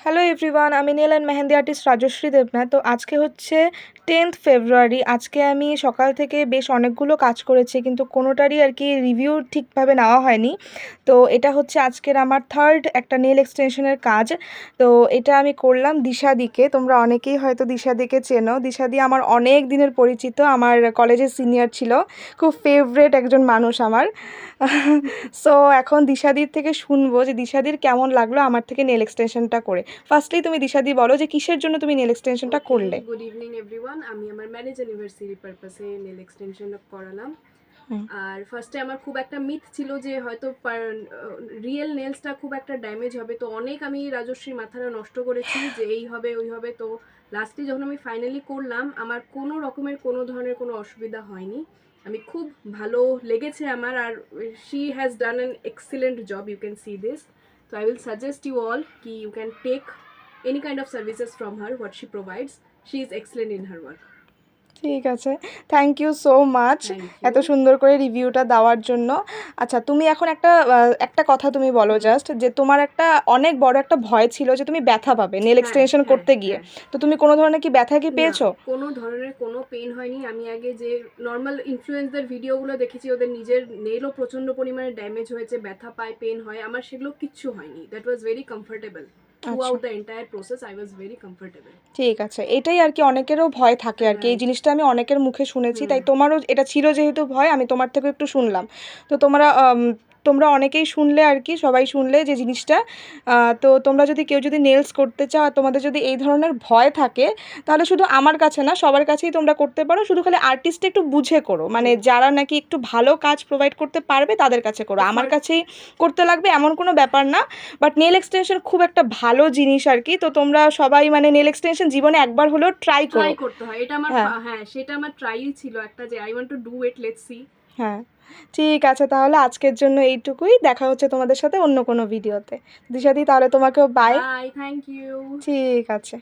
Hello everyone, আমি nail and mehendi artist Rajashree Debnath. তো আজকে হচ্ছে 10th ফেব্রুয়ারি। আজকে আমি সকাল থেকে বেশ অনেকগুলো কাজ করেছি, কিন্তু কোনোটারই আর কি রিভিউ ঠিকভাবে নেওয়া হয়নি। তো এটা হচ্ছে আজকের আমার থার্ড একটা নেল এক্সটেনশনের কাজ। তো এটা আমি করলাম দিশাদিকে। তোমরা অনেকেই হয়তো দিশাদিকে চেনো। দিশাদি আমার অনেক দিনের পরিচিত, আমার কলেজের সিনিয়র ছিল, খুব ফেভারেট একজন মানুষ আমার। সো এখন দিশাদির থেকে শুনবো যে দিশাদির কেমন লাগলো আমার থেকে নেল এক্সটেনশনটা করে। ফার্স্টলি তুমি দিশাদি বলো যে কিসের জন্য তুমি নেল এক্সটেনশনটা করলে। Good evening everyone. আমি আমার ম্যারেজ অ্যানিভার্সারি পারপাসে নেল এক্সটেনশন করালাম। আর ফার্স্টে আমার খুব একটা মিথ ছিল যে হয়তো রিয়েল নেলসটা খুব একটা ড্যামেজ হবে, তো অনেক আমি রাজশ্রীর মাথাটা নষ্ট করেছি যে এই হবে ওই হবে। তো লাস্টে যখন আমি ফাইনালি করলাম, আমার কোনো রকমের কোনো ধরনের কোনো অসুবিধা হয়নি। আমি খুব ভালো লেগেছে আমার। আর she has done an excellent job, you can see this. So I will suggest you all ki you can take any kind of services from her, what she provides. She is excellent in her work. ঠিক আছে, thank you so much Thank এত you. সুন্দর করে রিভিউটা দেওয়ার জন্য। আচ্ছা, তুমি এখন একটা কথা তুমি বলো জাস্ট, যে তোমার একটা অনেক বড় একটা ভয় ছিল যে তুমি ব্যথা পাবে নেল হ্যাঁ এক্সটেনশন হ্যাঁ করতে গিয়ে। হ্যাঁ। তো তুমি কোনো ধরনের কি ব্যথা কি না, পেয়েছো? কোনো ধরনের কোনো পেইন হয়নি। আমি আগে যে নর্মাল ইনফ্লুয়েন্সদের ভিডিওগুলো দেখেছি, ওদের নিজের নেলও প্রচণ্ড পরিমাণে ড্যামেজ হয়েছে, ব্যথা পায়, পেন হয়। আমার সেগুলো কিচ্ছু হয়নি। That was very comfortable through আচ্ছা, out the entire process. I was very comfortable. ঠিক আছে। এটাই আর কি অনেকেরও ভয় থাকে আর কি, এই রাইট। জিনিসটা আমি অনেকের মুখে শুনেছি, হুম। তাই তোমারও এটা ছিল যেহেতু ভয়, আমি তোমার থেকে একটু শুনলাম। তো তোমরা অনেকেই শুনলে আর কি, সবাই শুনলে যে জিনিসটা। তো তোমরা যদি কেউ যদি নেলস করতে চাও আর তোমাদের যদি এই ধরনের ভয় থাকে, তাহলে শুধু আমার কাছে না, সবার কাছেই তোমরা করতে পারো। শুধু খালি আর্টিস্টে একটু বুঝে করো, মানে যারা নাকি একটু ভালো কাজ প্রোভাইড করতে পারবে তাদের কাছে করো। আমার কাছেই করতে লাগবে এমন কোনো ব্যাপার না। বাট নেল এক্সটেনশন খুব একটা ভালো জিনিস আর কি। তো তোমরা সবাই মানে নেল এক্সটেনশন জীবনে একবার হলেও ট্রাই করো। ট্রাই করতে হয়, এটা আমার হ্যাঁ হ্যাঁ সেটা আমার ট্রাইই ছিল একটা, যে I want to do it, let's see. হ্যাঁ, ঠিক আছে, তাহলে আজকের জন্য এইটুকুই। দেখা হচ্ছে তোমাদের সাথে অন্য কোনো ভিডিওতে। দিশাদি, তাহলে তোমাকেও বাই। By, thank you. ঠিক আছে।